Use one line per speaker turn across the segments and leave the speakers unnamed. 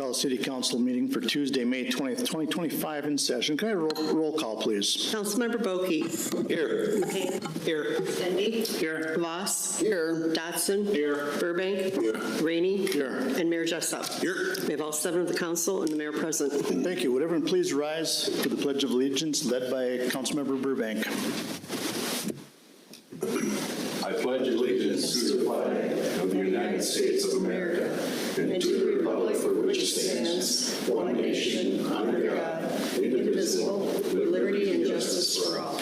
Call the City Council meeting for Tuesday, May 20th, 2025 in session. Can I roll call, please?
Councilmember Boki.
Here.
McCain.
Here.
Cindy.
Here.
Voss.
Here.
Dotson.
Here.
Burbank.
Here.
Rainey.
Here.
And Mayor Jessup.
Here.
We have all 7 of the council and the mayor present.
Thank you. Would everyone please rise for the Pledge of Allegiance led by Councilmember Burbank.
I pledge allegiance to the flag of the United States of America and to the republic for which it stands, one nation, under God, indivisible, with liberty and justice for all.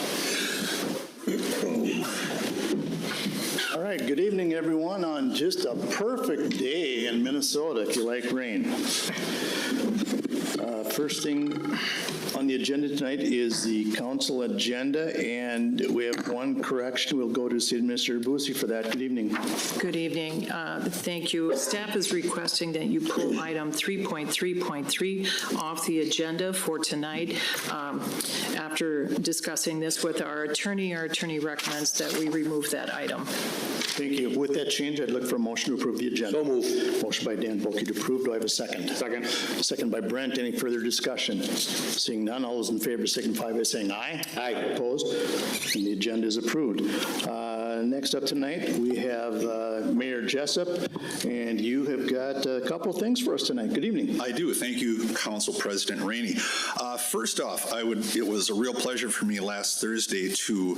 All right, good evening, everyone, on just a perfect day in Minnesota, if you like rain. First thing on the agenda tonight is the council agenda, and we have one correction. We'll go to City Administrator Boosie for that. Good evening.
Good evening. Thank you. Staff is requesting that you pull item 3.3.3 off the agenda for tonight. After discussing this with our attorney recommends that we remove that item.
Thank you. With that change, I'd look for a motion to approve the agenda.
So moved.
Motion by Dan Bulkey to approve. Do I have a second?
Second.
Second by Brent. Any further discussion? Seeing none, all those in favor signify by saying aye.
Aye.
Opposed? And the agenda is approved. Next up tonight, we have Mayor Jessup, and you have got a couple of things for us tonight. Good evening.
I do. Thank you, Council President Rainey. First off, it was a real pleasure for me last Thursday to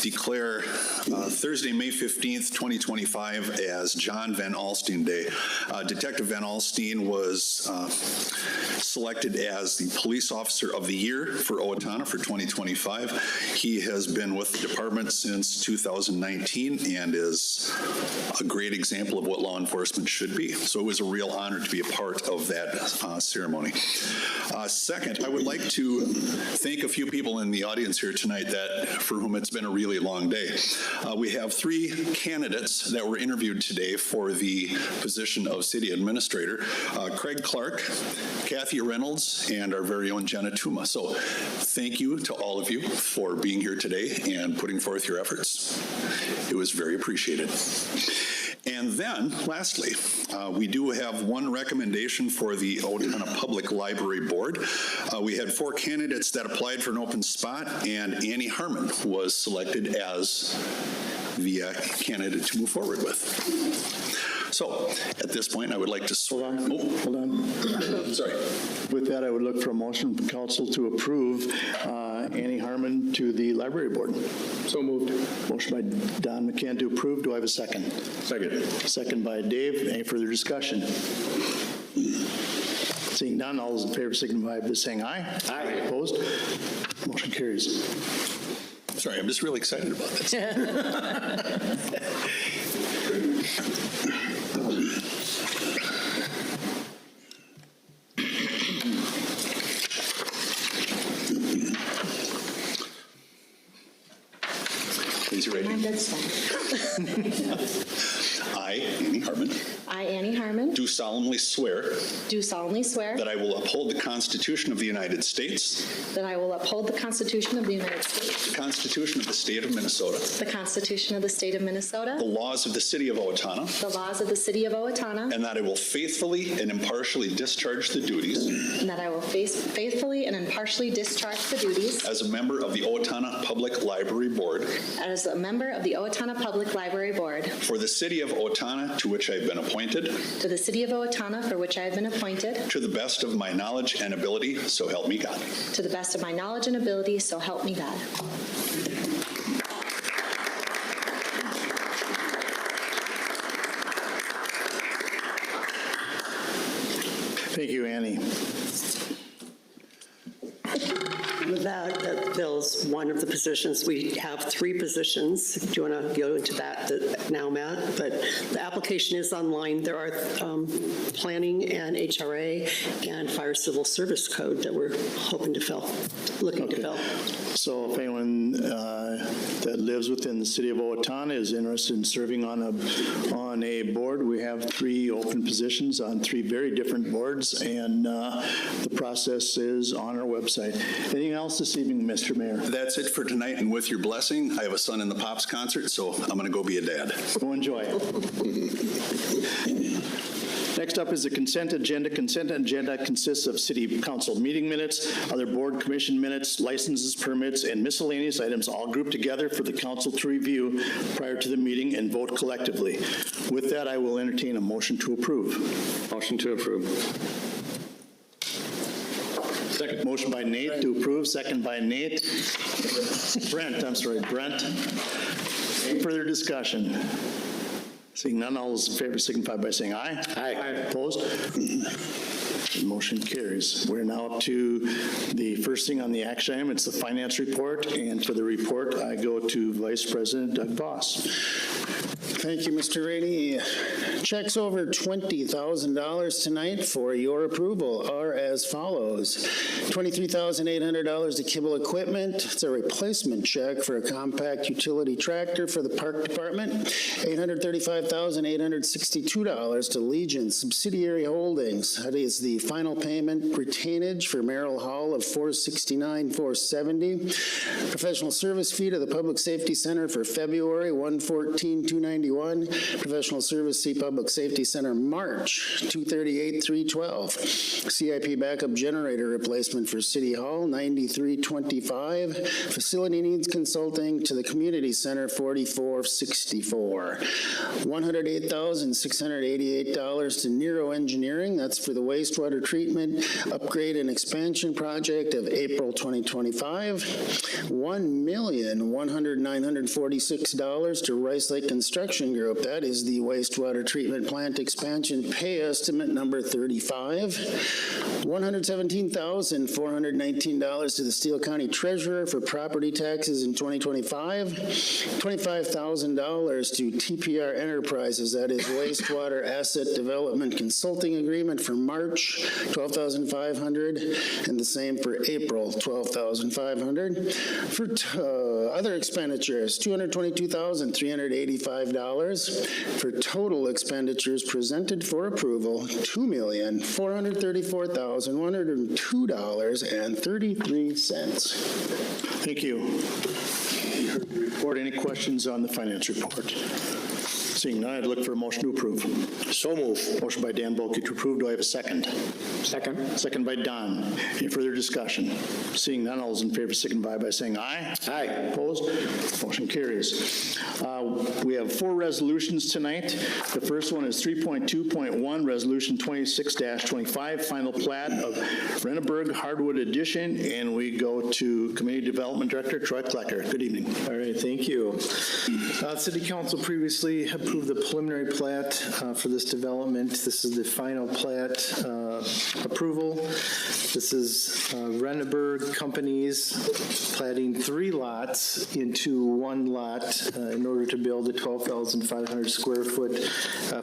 declare Thursday, May 15th, 2025 as John Van Alstine Day. Detective Van Alstine was selected as the Police Officer of the Year for Owatonna for 2025. He has been with the department since 2019 and is a great example of what law enforcement should be. So it was a real honor to be a part of that ceremony. Second, I would like to thank a few people in the audience here tonight for whom it's been a really long day. We have 3 candidates that were interviewed today for the position of City Administrator, Craig Clark, Kathy Reynolds, and our very own Jenna Tuma. So thank you to all of you for being here today and putting forth your efforts. It was very appreciated. And then, lastly, we do have one recommendation for the Owatonna Public Library Board. We had 4 candidates that applied for an open spot, and Annie Harmon was selected as the candidate to move forward with. So, at this point, I would like to...
Hold on.
Sorry.
With that, I would look for a motion from council to approve Annie Harmon to the library board.
So moved.
Motion by Don McCann to approve. Do I have a second?
Second.
Second by Dave. Any further discussion? Seeing none, all those in favor signify by saying aye.
Aye.
Opposed? Motion carries.
Sorry, I'm just really excited about this. Please raise your right hand. I, Annie Harmon,
I, Annie Harmon,
do solemnly swear
that
I will uphold the Constitution of the United States,
that I will uphold the Constitution of the United States,
the Constitution of the State of Minnesota,
the Constitution of the State of Minnesota,
the laws of the City of Owatonna,
the laws of the City of Owatonna,
and that I will faithfully and impartially discharge the duties
and that I will faithfully and impartially discharge the duties
as a member of the Owatonna Public Library Board
as a member of the Owatonna Public Library Board
for the City of Owatonna, to which I have been appointed,
to the City of Owatonna, for which I have been appointed,
to the best of my knowledge and ability, so help me God.
to the best of my knowledge and ability, so help me God.
Thank you, Annie.
With that fills one of the positions. We have 3 positions. Do you want to go into that now, Matt? But the application is online. There are planning and HRA and fire civil service code that we're hoping to fill, looking to fill.
So if anyone that lives within the City of Owatonna is interested in serving on a board, we have 3 open positions on 3 very different boards, and the process is on our website. Anything else this evening, Mr. Mayor?
That's it for tonight, and with your blessing, I have a son in the Pops concert, so I'm going to go be a dad.
Go enjoy. Next up is the consent agenda. Consent agenda consists of city council meeting minutes, other board commission minutes, licenses, permits, and miscellaneous items all grouped together for the council to review prior to the meeting and vote collectively. With that, I will entertain a motion to approve.
Motion to approve.
Second. Motion by Nate to approve, second by Brent. Any further discussion? Seeing none, all those in favor signify by saying aye.
Aye.
Opposed? Motion carries. We're now up to the first thing on the action item. It's the finance report, and for the report, I go to Vice President Doug Voss.
Thank you, Mr. Rainey. Checks over $20,000 tonight for your approval are as follows. $23,800 to Kibble Equipment. It's a replacement check for a compact utility tractor for the Park Department. $835,862 to Legion Subsidiary Holdings. That is the final payment retainage for Merrill Hall of $469,470. Professional service fee to the Public Safety Center for February, $114,291. Professional service fee Public Safety Center March, $238,312. CIP backup generator replacement for City Hall, $93,25. Facility needs consulting to the Community Center, $44,64. $108,688 to Nero Engineering. That's for the wastewater treatment upgrade and expansion project of April 2025. $1,109,946 to Rice Lake Construction Group. That is the wastewater treatment plant expansion pay estimate number 35. $117,419 to the Steele County Treasurer for property taxes in 2025. $25,000 to TPR Enterprises. That is wastewater asset development consulting agreement for March, $12,500, and the same for April, $12,500. For other expenditures, $222,385. For total expenditures presented for approval, $2,434,102.33.
Thank you. You heard the report. Any questions on the finance report? Seeing none, I'd look for a motion to approve.
So move.
Motion by Dan Bulkey to approve. Do I have a second?
Second.
Second by Don. Any further discussion? Seeing none, all those in favor signify by saying aye.
Aye.
Opposed? Motion carries. We have 4 resolutions tonight. The first one is 3.2.1, Resolution 26-25, Final Plat of Renneberg Hardwood Edition, and we go to Community Development Director Troy Klecker. Good evening.
All right, thank you. City Council previously approved the preliminary plat for this development. This is the final plat approval. This is Renneberg Companies platting 3 lots into 1 lot in order to build a 12,500 square foot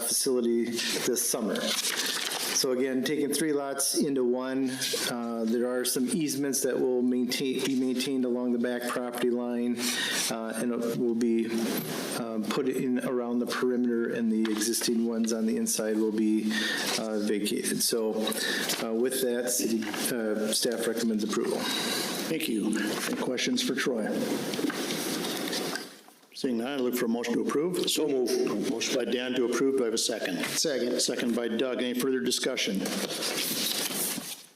facility this summer. So again, taking 3 lots into 1, there are some easements that will be maintained along the back property line, and it will be put in around the perimeter, and the existing ones on the inside will be vacated. So with that, city staff recommends approval.
Thank you. Any questions for Troy? Seeing none, I look for a motion to approve.
So move.
Motion by Dan to approve. Do I have a second?
Second.
Second by Doug. Any further discussion?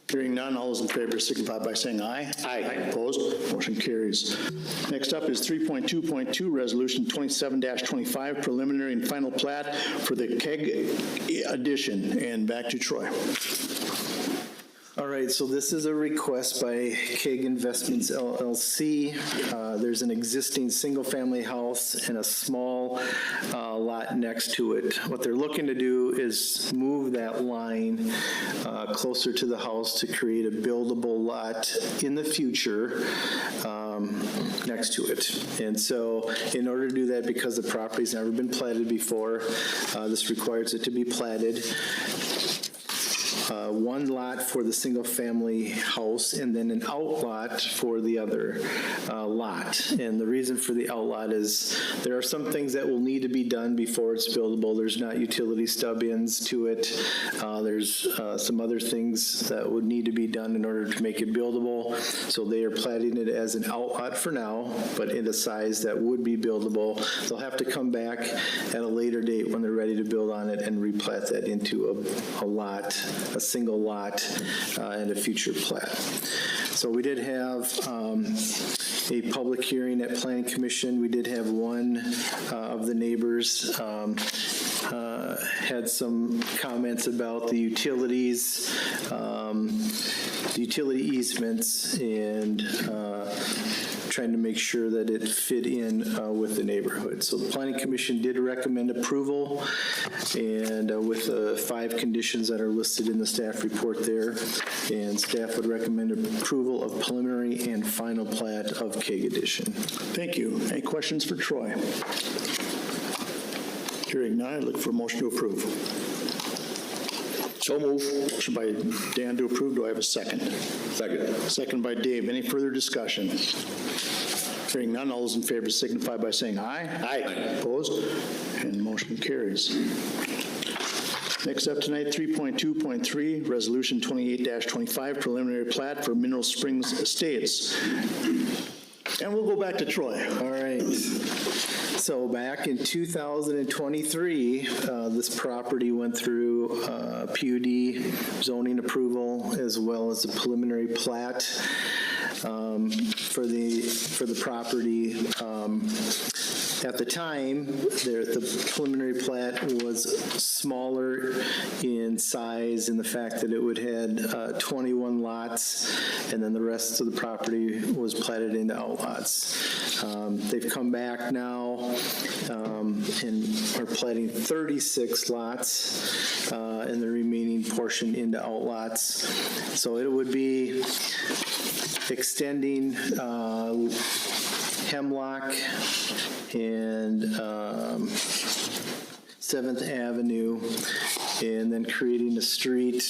Hearing none, all those in favor signify by saying aye.
Aye.
Opposed? Motion carries. Next up is 3.2.2, Resolution 27-25, Preliminary and Final Plat for the Keg Addition. And back to Troy.
All right, so this is a request by Keg Investments LLC. There's an existing single-family house and a small lot next to it. What they're looking to do is move that line closer to the house to create a buildable lot in the future next to it. And so in order to do that, because the property's never been platted before, this requires it to be platted. one lot for the single-family house and then an outlot for the other lot. And the reason for the outlot is there are some things that will need to be done before it's buildable. There's not utility stub-ins to it. There's some other things that would need to be done in order to make it buildable. So they are platting it as an outlot for now, but in a size that would be buildable. They'll have to come back at a later date when they're ready to build on it and replat that into a lot, a single lot, and a future plat. So we did have a public hearing at Planning Commission. We did have one of the neighbors had some comments about the utilities, the utility easements, and trying to make sure that it fit in with the neighborhood. So the Planning Commission did recommend approval, and with the 5 conditions that are listed in the staff report there, and staff would recommend approval of preliminary and final plat of Keg Addition.
Thank you. Any questions for Troy? Hearing none, I look for a motion to approve.
So move.
Motion by Dan to approve. Do I have a second?
Second.
Second by Dave. Any further discussion? Hearing none, all those in favor signify by saying aye.
Aye.
Opposed? And motion carries. Next up tonight, 3.2.3, Resolution 28-25, preliminary plat for Mineral Springs Estates. And we'll go back to Troy.
All right. So back in 2023, this property went through PUD zoning approval as well as a preliminary plat for the property. At the time, the preliminary plat was smaller in size in the fact that it would had 21 lots, and then the rest of the property was platted into outlots. They've come back now and are platting 36 lots and the remaining portion into outlots. So it would be extending Hemlock and 7th Avenue, and then creating a street,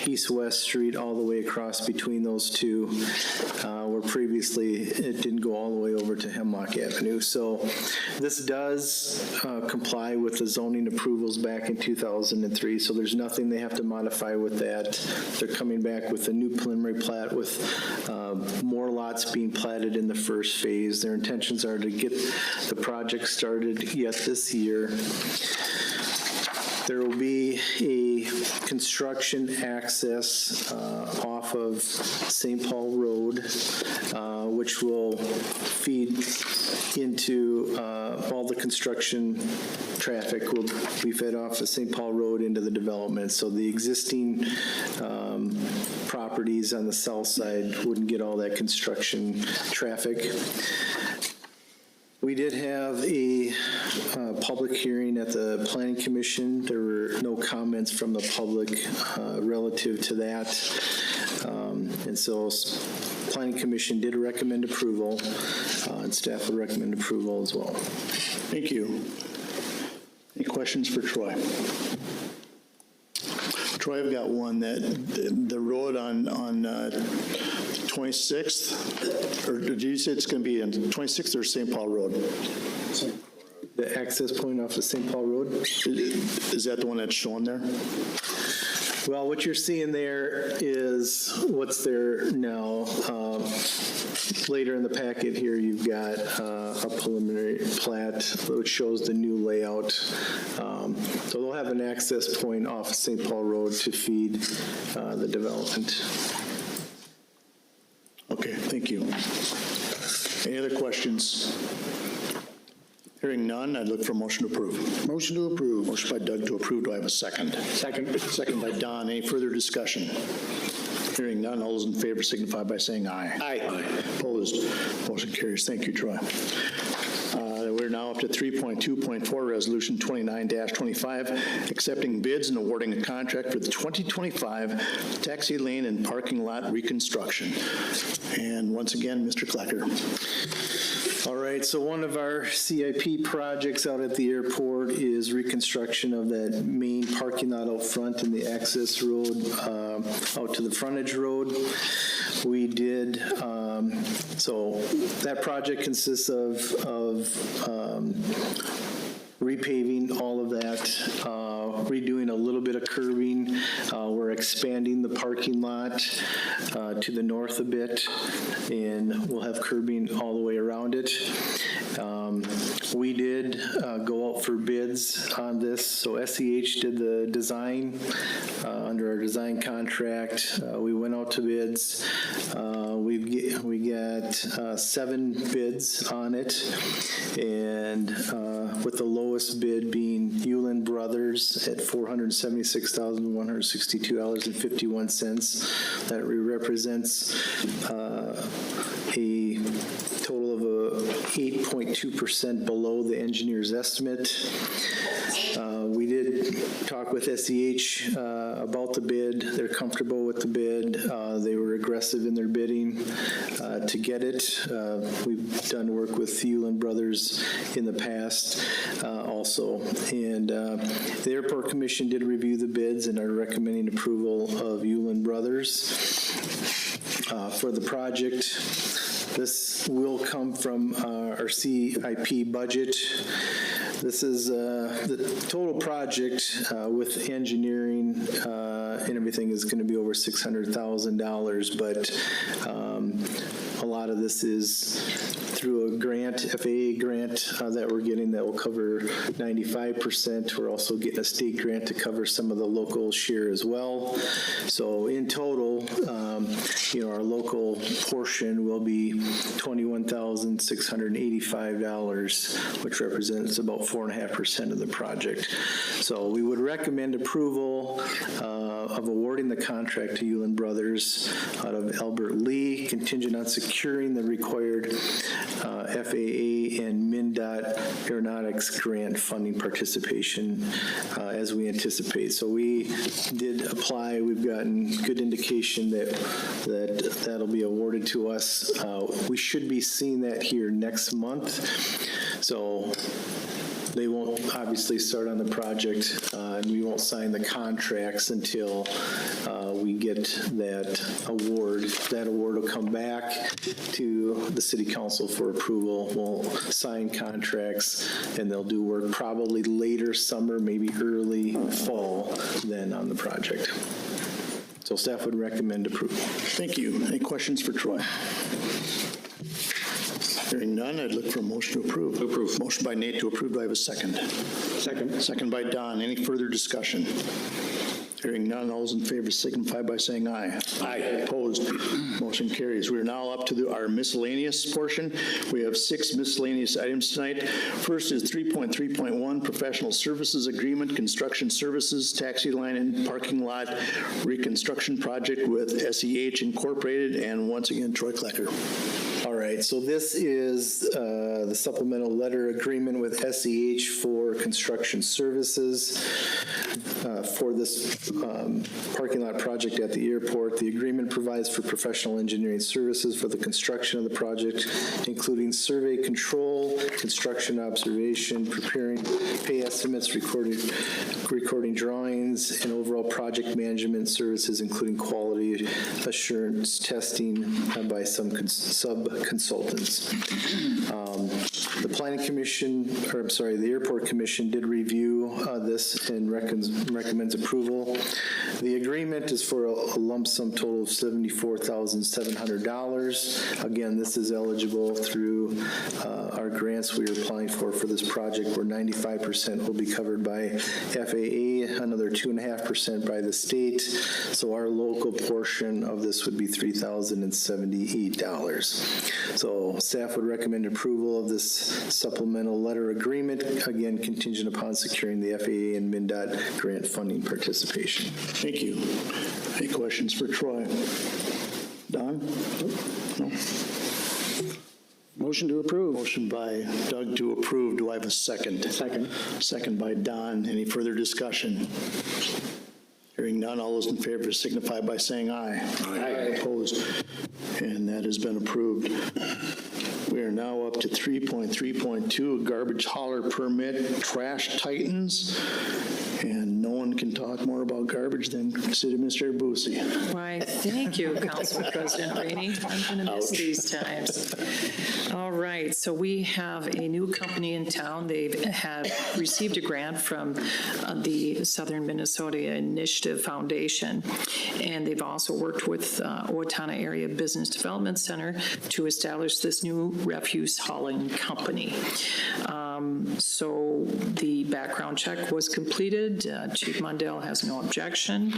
east-west street, all the way across between those two, where previously it didn't go all the way over to Hemlock Avenue. So this does comply with the zoning approvals back in 2003, so there's nothing they have to modify with that. They're coming back with a new preliminary plat with more lots being platted in the first phase. Their intentions are to get the project started yet this year. There will be a construction access off of St. Paul Road, which will feed into all the construction traffic will be fed off of St. Paul Road into the development. So the existing properties on the south side wouldn't get all that construction traffic. We did have a public hearing at the Planning Commission. There were no comments from the public relative to that. And so Planning Commission did recommend approval, and staff would recommend approval as well.
Thank you. Any questions for Troy? Troy, I've got one that the road on 26th, or did you say it's going to be on 26th or St. Paul Road?
The access point off of St. Paul Road?
Is that the one that's shown there?
Well, what you're seeing there is what's there now. Later in the packet here, you've got a preliminary plat which shows the new layout. So they'll have an access point off of St. Paul Road to feed the development.
Okay, thank you. Any other questions? Hearing none, I'd look for a motion to approve.
Motion to approve.
Motion by Doug to approve. Do I have a second?
Second.
Second by Don. Any further discussion? Hearing none, all those in favor signify by saying aye.
Aye.
Opposed? Motion carries. Thank you, Troy. We're now up to 3.2.4, Resolution 29-25, accepting bids and awarding a contract for the 2025 taxi lane and parking lot reconstruction. And once again, Mr. Klecker.
All right. right, so one of our CIP projects out at the airport is reconstruction of that main parking lot out front and the access road out to the frontage road. We did, so that project consists of repaving all of that, redoing a little bit of curbing. We're expanding the parking lot to the north a bit, and we'll have curbing all the way around it. We did go out for bids on this. So SEH did the design under our design contract. We went out to bids. We got 7 bids on it, and with the lowest bid being Hewlin Brothers at $476,162.51. That represents a total of 8.2% below the engineer's estimate. We did talk with SEH about the bid. They're comfortable with the bid. They were aggressive in their bidding to get it. We've done work with Hewlin Brothers in the past also. And the Airport Commission did review the bids and are recommending approval of Hewlin Brothers for the project. This will come from our CIP budget. This is the total project with engineering and everything is going to be over $600,000, but a lot of this is through a grant, FAA grant that we're getting that will cover 95%. We're also getting a state grant to cover some of the local share as well. So in total, our local portion will be $21,685, which represents about 4.5% of the project. So we would recommend approval of awarding the contract to Hewlin Brothers out of Albert Lee, contingent on securing the required FAA and MnDOT Aeronautics grant funding participation as we anticipate. So we did apply. We've gotten good indication that'll be awarded to us. We should be seeing that here next month. So they won't obviously start on the project, and we won't sign the contracts until we get that award. That award will come back to the City Council for approval. We'll sign contracts, and they'll do work probably later summer, maybe early fall, then on the project. So staff would recommend approval.
Thank you. Any questions for Troy? Hearing none, I'd look for a motion to approve.
Approve.
Motion by Nate to approve. Do I have a second?
Second.
Second by Don. Any further discussion? Hearing none, all those in favor signify by saying aye.
Aye.
Opposed? Motion carries. We are now up to our miscellaneous portion. We have 6 miscellaneous items tonight. First is 3.3.1, Professional Services Agreement, Construction Services, Taxi Line and Parking Lot Reconstruction Project with SEH Incorporated, and once again, Troy Klecker.
All right, so this is the supplemental letter agreement with SEH for construction services for this parking lot project at the airport. The agreement provides for professional engineering services for the construction of the project, including survey control, construction observation, preparing pay estimates, recording drawings, and overall project management services, including quality assurance testing by some sub-consultants. The Planning Commission, the Airport Commission did review this and recommends approval. The agreement is for a lump sum total of $74,700. Again, this is eligible through our grants we are applying for this project, where 95% will be covered by FAA, another 2.5% by the state. So our local portion of this would be $3,078. So staff would recommend approval of this supplemental letter agreement, again contingent upon securing the FAA and MnDOT grant funding participation.
Thank you. Any questions for Troy? Don? No?
Motion to approve.
Motion by Doug to approve. Do I have a second?
Second.
Second by Don. Any further discussion? Hearing none, all those in favor signify by saying aye.
Aye.
Opposed? And that has been approved. We are now up to 3.3.2, garbage hauler permit, Trash Titans. And no one can talk more about garbage than City Administrator Boosie.
Why, thank you, Council President Rainey. I'm going to miss these times. All right, so we have a new company in town. They have received a grant from the Southern Minnesota Initiative Foundation, and they've also worked with Owatonna Area Business Development Center to establish this new refuse hauling company. So the background check was completed. Chief Mondale has no objection.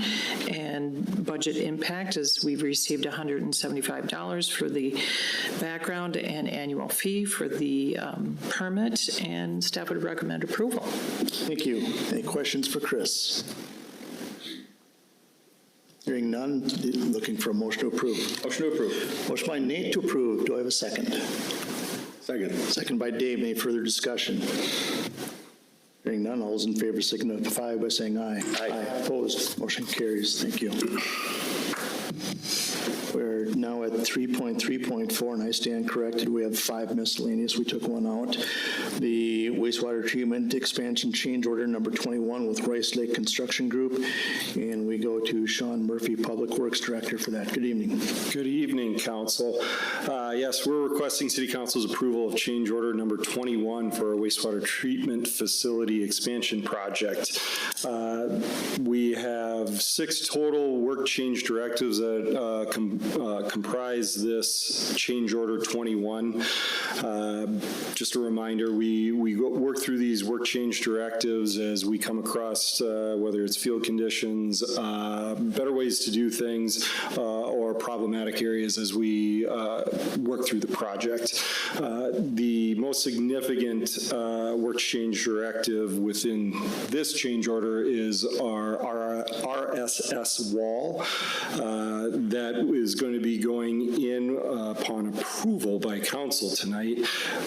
And budget impact is we've received $175 for the background and annual fee for the permit, and staff would recommend approval.
Thank you. Any questions for Chris? Hearing none, looking for a motion to approve.
Motion to approve.
Motion by Nate to approve. Do I have a second?
Second.
Second by Dave. Any further discussion? Hearing none, all those in favor signify by saying aye. Aye. Opposed? Motion carries. Thank you. We're now at 3.3.4, and I stand corrected. We have 5 miscellaneous. We took one out. The wastewater treatment expansion change order number 21 with Rice Lake Construction Group. And we go to Sean Murphy, Public Works Director, for that. Good evening.
Good evening, Council. Yes, we're requesting City Council's approval of change order number 21 for a wastewater treatment facility expansion project. We have 6 total work change directives that comprise this change order 21. Just a reminder, we work through these work change directives as we come across whether it's field conditions, better ways to do things, or problematic areas as we work through the project. The most significant work change directive within this change order is our RSS wall that is going to be going in upon approval by council tonight.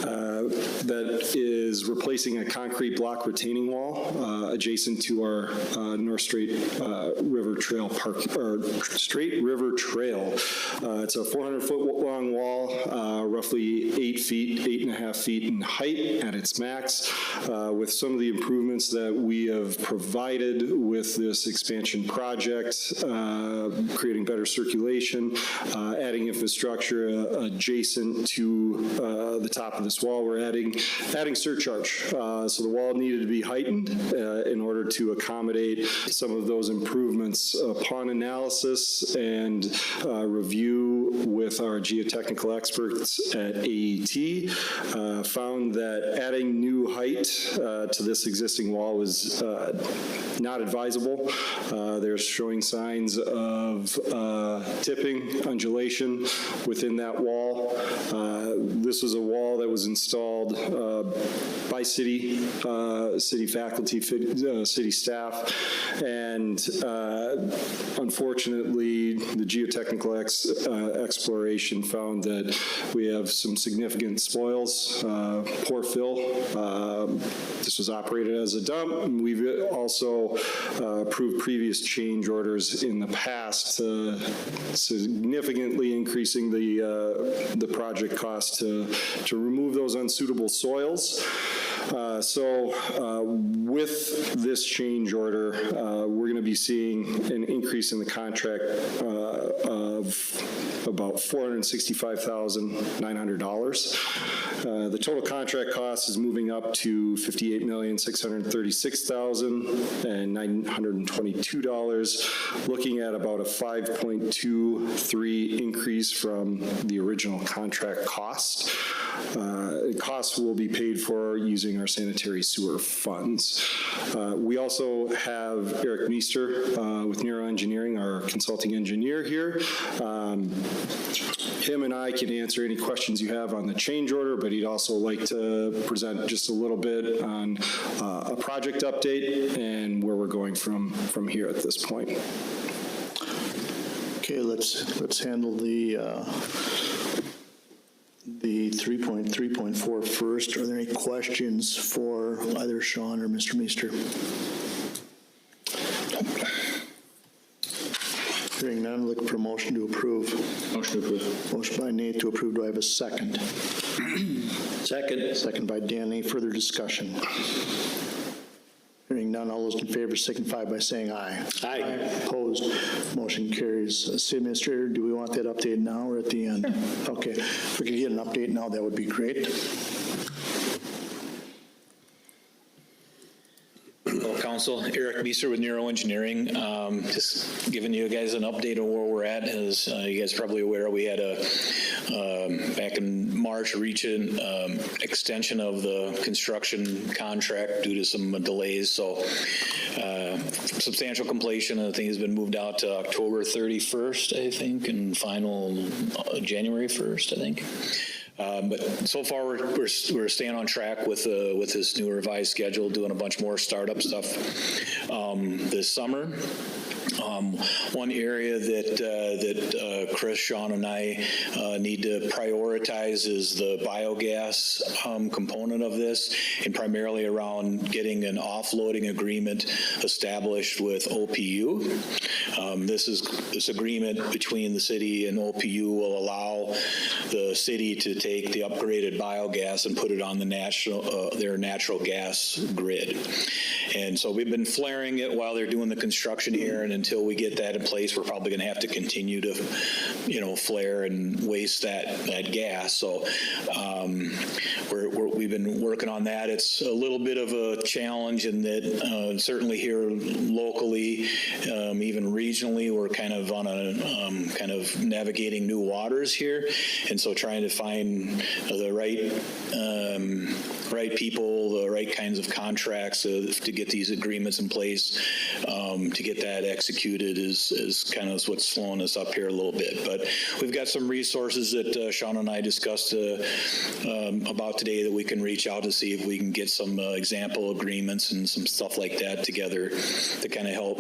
That is replacing a concrete block retaining wall adjacent to our North Straight River Trail Park, or Straight River Trail. It's a 400-foot long wall, roughly 8.5 feet in height at its max. With some of the improvements that we have provided with this expansion project, creating better circulation, adding infrastructure adjacent to the top of this wall, we're adding surcharge. So the wall needed to be heightened in order to accommodate some of those improvements. Upon analysis and review with our geotechnical experts at AET, found that adding new height to this existing wall was not advisable. They're showing signs of tipping, undulation within that wall. This was a wall that was installed by city faculty, city staff, and unfortunately, the geotechnical exploration found that we have some significant spoils, poor fill. This was operated as a dump. We've also approved previous change orders in the past, significantly increasing the project cost to remove those unsuitable soils. So with this change order, we're going to be seeing an increase in the contract of about $465,900. The total contract cost is moving up to $58,636,922, looking at about a 5.23 increase from the original contract cost. Costs will be paid for using our sanitary sewer funds. We also have Eric Meester with Neuro Engineering, our consulting engineer here. Him and I can answer any questions you have on the change order, but he'd also like to present just a little bit on a project update and where we're going from here at this point.
Okay, let's handle the 3.3.4 first. Are there any questions for either Sean or Mr. Meester? Hearing none, looking for a motion to approve.
Motion to approve.
Motion by Nate to approve. Do I have a second?
Second.
Second by Dan. Any further discussion? Hearing none, all those in favor signify by saying aye.
Aye.
Opposed, motion carries. City Administrator, do we want that update now or at the end? Okay, if we could get an update now, that would be great.
Hello, Council. Eric Meeser with Neuroengineering. Just giving you guys an update on where we're at. As you guys are probably aware, we had back in March, reaching extension of the construction contract due to some delays. So substantial completion, and the thing has been moved out to October 31st, I think, and final January 1st, I think. But so far, we're staying on track with this new revised schedule, doing a bunch more startup stuff this summer. One area that Chris, Sean, and I need to prioritize is the biogas component of this, and primarily around getting an offloading agreement established with OPU. This agreement between the city and OPU will allow the city to take the upgraded biogas and put it on the their natural gas grid. And so we've been flaring it while they're doing the construction here, and until we get that in place, we're probably going to have to continue to, flare and waste that gas. So we've been working on that. It's a little bit of a challenge in that certainly here locally, even regionally, we're kind of on a kind of navigating new waters here, and so trying to find the right people, the right kinds of contracts to get these agreements in place, to get that executed is kind of what's slowing us up here a little bit. But we've got some resources that Sean and I discussed about today that we can reach out to see if we can get some example agreements and some stuff like that together to kind of help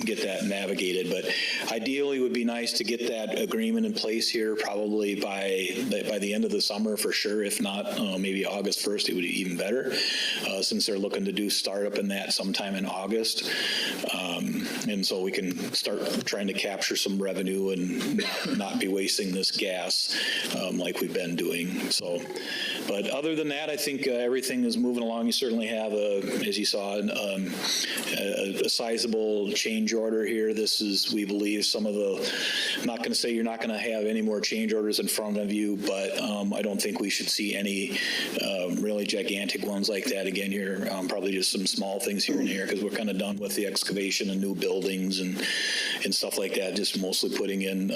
get that navigated. But ideally, it would be nice to get that agreement in place here probably by the end of the summer for sure. If not, maybe August 1st, it would be even better, since they're looking to do startup in that sometime in August. And so we can start trying to capture some revenue and not be wasting this gas like we've been doing. So, but other than that, I think everything is moving along. You certainly have, as you saw, a sizable change order here. This is, we believe, some of the, I'm not going to say you're not going to have any more change orders in front of you, but I don't think we should see any really gigantic ones like that again here. Probably just some small things here and here, because we're kind of done with the excavation and new buildings and stuff like that, just mostly putting in,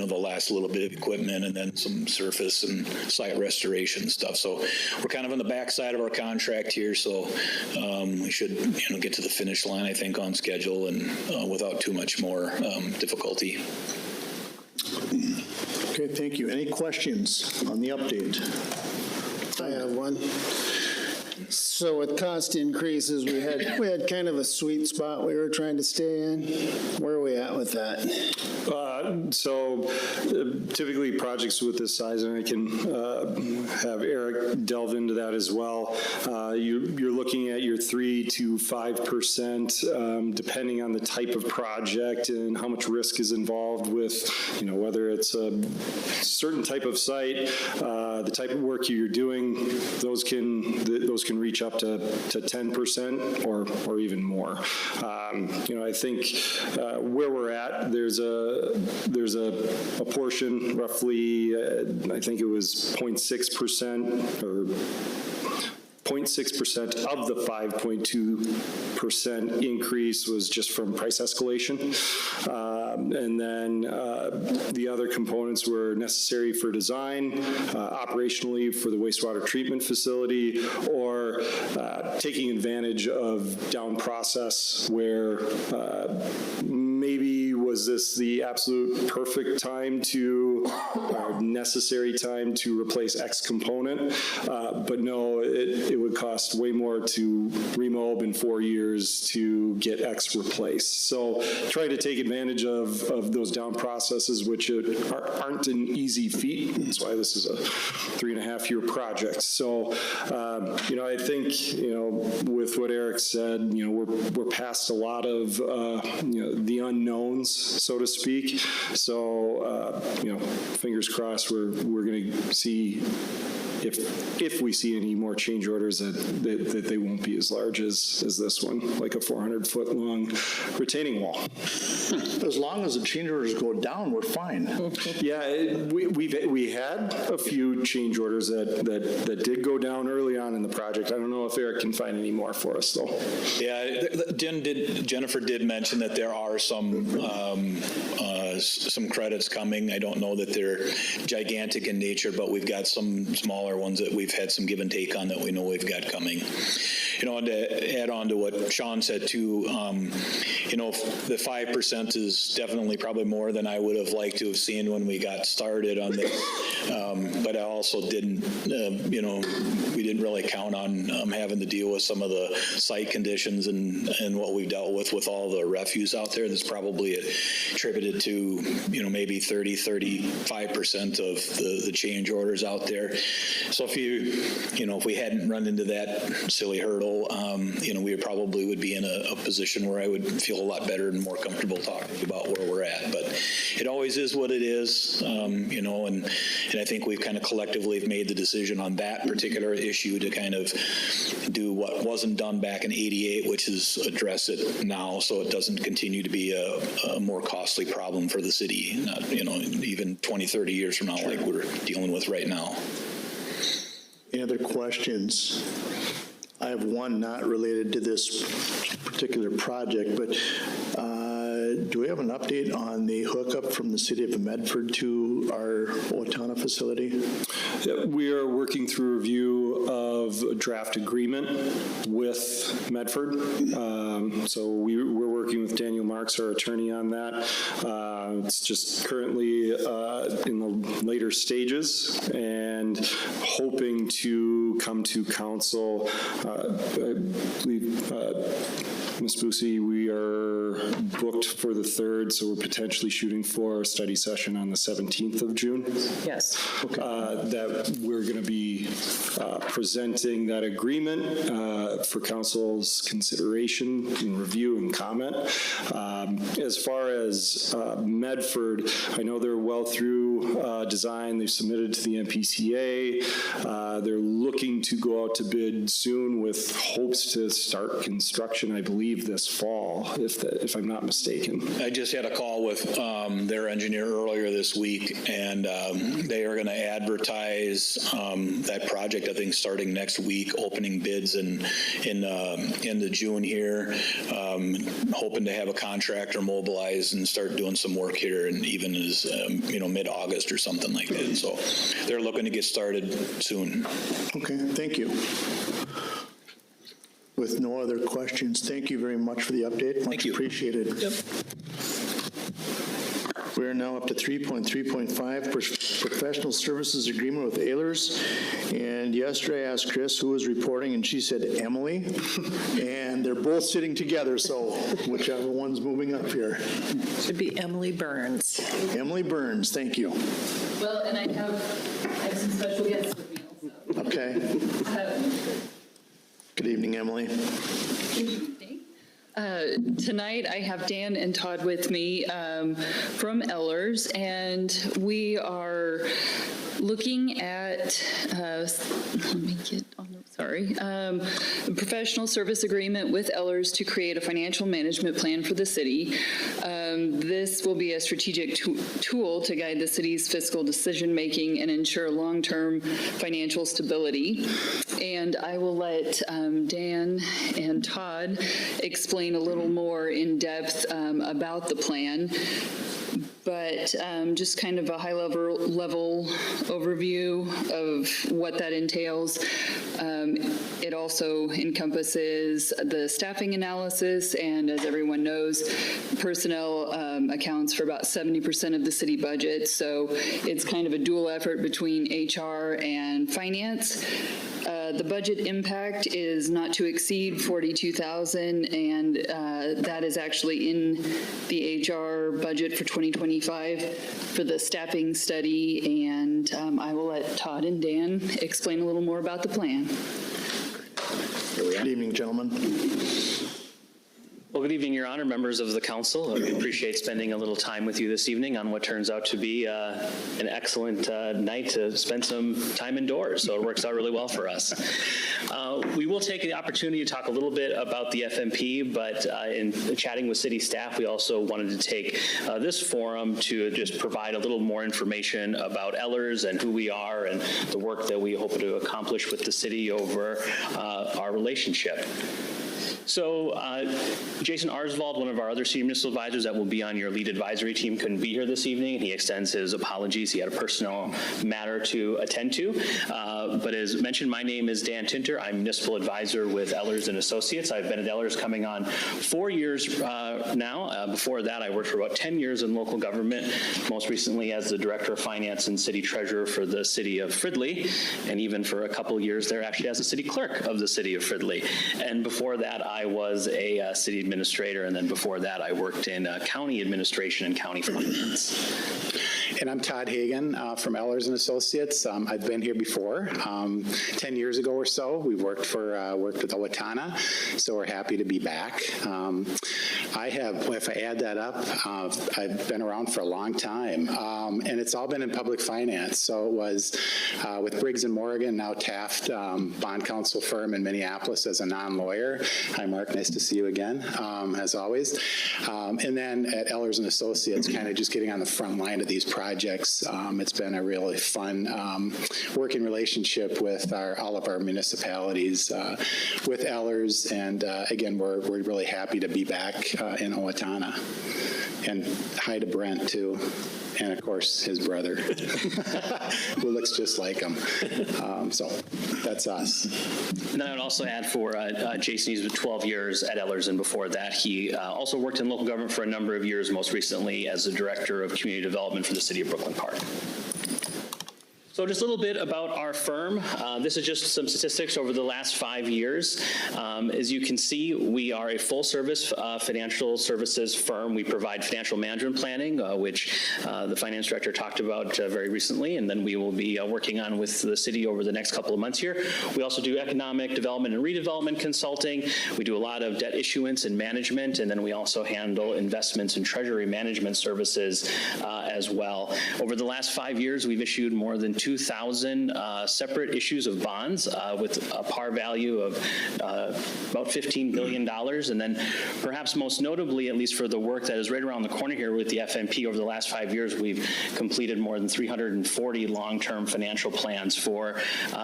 the last little bit of equipment and then some surface and site restoration stuff. So we're kind of on the backside of our contract here, so we should get to the finish line, I think, on schedule and without too much more difficulty.
Okay, thank you. Any questions on the update?
I have one. So with cost increases, we had kind of a sweet spot we were trying to stay in. Where are we at with that?
So typically projects with this size, and I can have Eric delve into that as well, you're looking at your 3 to 5%, depending on the type of project and how much risk is involved with, whether it's a certain type of site, the type of work you're doing, those can reach up to 10% or even more. I think where we're at, there's a portion, roughly, I think it was 0.6% or 0.6% of the 5.2% increase was just from price escalation. And then the other components were necessary for design, operationally for the wastewater treatment facility, or taking advantage of down process where maybe was this the absolute perfect time necessary time to replace X component, but no, it would cost way more to remob in 4 years to get X replaced. So try to take advantage of those down processes, which aren't an easy feat. That's why this is a 3.5-year project. So, I think, with what Eric said, we're past a lot of, the unknowns, so to speak. So, fingers crossed, we're going to see if we see any more change orders that they won't be as large as this one, like a 400-foot long retaining wall.
As long as the change orders go down, we're fine.
Yeah, we had a few change orders that did go down early on in the project. I don't know if Eric can find any more for us, though.
Yeah, Jennifer did mention that there are some credits coming. I don't know that they're gigantic in nature, but we've got some smaller ones that we've had some give and take on that we know we've got coming. And to add on to what Sean said too, the 5% is definitely probably more than I would have liked to have seen when we got started on this. But I also didn't, we didn't really count on having to deal with some of the site conditions and what we've dealt with all the refuse out there. That's probably attributed to, maybe 35% of the change orders out there. So if we hadn't run into that silly hurdle, we probably would be in a position where I would feel a lot better and more comfortable talking about where we're at. But it always is what it is, and I think we've kind of collectively made the decision on that particular issue to kind of do what wasn't done back in '88, which is address it now so it doesn't continue to be a more costly problem for the city, not, even 20, 30 years from now like we're dealing with right now.
Any other questions? I have one not related to this particular project, but do we have an update on the hookup from the city of Medford to our Owatonna facility?
Yeah, we are working through review of a draft agreement with Medford. So we're working with Daniel Marks, our attorney, on that. It's just currently in the later stages and hoping to come to council. I believe, Ms. Boosie, we are booked for the 3rd, so we're potentially shooting for a study session on the 17th of June.
Yes.
That we're going to be presenting that agreement for council's consideration and review and comment. As far as Medford, I know they're well through design. They've submitted to the MPCA. They're looking to go out to bid soon with hopes to start construction, I believe, this fall, if I'm not mistaken.
I just had a call with their engineer earlier this week, and they are going to advertise that project, I think, starting next week, opening bids in the June here, hoping to have a contractor mobilized and start doing some work here, and even as mid-August or something like that. So they're looking to get started soon.
Okay, thank you. With no other questions, thank you very much for the update.
Thank you.
Appreciated.
Yep.
We're now up to 3.3.5, professional services agreement with Ehlers. And yesterday I asked Chris who was reporting, and she said Emily. And they're both sitting together, so whichever one's moving up here.
Should be Emily Burns.
Emily Burns, thank you.
Well, and I have some special guests with me also.
Okay. Good evening, Emily.
Good evening. Tonight, I have Dan and Todd with me from Ehlers, and we are looking at, let me get on the, sorry, a professional service agreement with Ehlers to create a financial management plan for the city. This will be a strategic tool to guide the city's fiscal decision-making and ensure long-term financial stability. And I will let Dan and Todd explain a little more in depth about the plan. But just kind of a high-level overview of what that entails. It also encompasses the staffing analysis, and as everyone knows, personnel accounts for about 70% of the city budget, so it's kind of a dual effort between HR and finance. The budget impact is not to exceed $42,000, and that is actually in the HR budget for 2025 for the staffing study, and I will let Todd and Dan explain a little more about the plan.
Good evening, gentlemen.
Well, good evening, Your Honor, members of the council. We appreciate spending a little time with you this evening on what turns out to be an excellent night to spend some time indoors, so it works out really well for us. We will take the opportunity to talk a little bit about the FMP, but in chatting with city staff, we also wanted to take this forum to just provide a little more information about Ellers and who we are and the work that we hope to accomplish with the city over our relationship. So Jason Arsvald, one of our other senior municipal advisors that will be on your lead advisory team, couldn't be here this evening, and he extends his apologies. He had a personal matter to attend to. But as mentioned, my name is Dan Tinter. I'm municipal advisor with Ellers and Associates. I've been at Ellers coming on 4 years now. Before that, I worked for about 10 years in local government, most recently as the director of finance and city treasurer for the city of Fridley, and even for a couple of years there actually as the city clerk of the city of Fridley. And before that, I was a city administrator, and then before that, I worked in county administration and county finance.
And I'm Todd Hagan from Ellers and Associates. I've been here before, 10 years ago or so. We worked with Owatonna, so we're happy to be back. If I add that up, I've been around for a long time, and it's all been in public finance. So it was with Briggs & Morgan, now Taft Bond Counsel firm in Minneapolis as a non-lawyer. Hi, Mark. Nice to see you again, as always. And then at Ellers and Associates, kind of just getting on the front line of these projects. It's been a really fun working relationship with all of our municipalities with Ellers, and again, we're really happy to be back in Owatonna. And hi to Brent too, and of course his brother, who looks just like him. So that's us.
And then I would also add for Jason, he's been 12 years at Ellers, and before that, he also worked in local government for a number of years, most recently as the director of community development for the city of Brooklyn Park. So just a little bit about our firm. This is just some statistics over the last 5 years. As you can see, we are a full-service financial services firm. We provide financial management planning, which the finance director talked about very recently, and then we will be working on with the city over the next couple of months here. We also do economic development and redevelopment consulting. We do a lot of debt issuance and management, and then we also handle investments and treasury management services as well. Over the last 5 years, we've issued more than 2,000 separate issues of bonds with a par value of about $15 billion. And then perhaps most notably, at least for the work that is right around the corner here with the FMP, over the last 5 years, we've completed more than 340 long-term financial plans for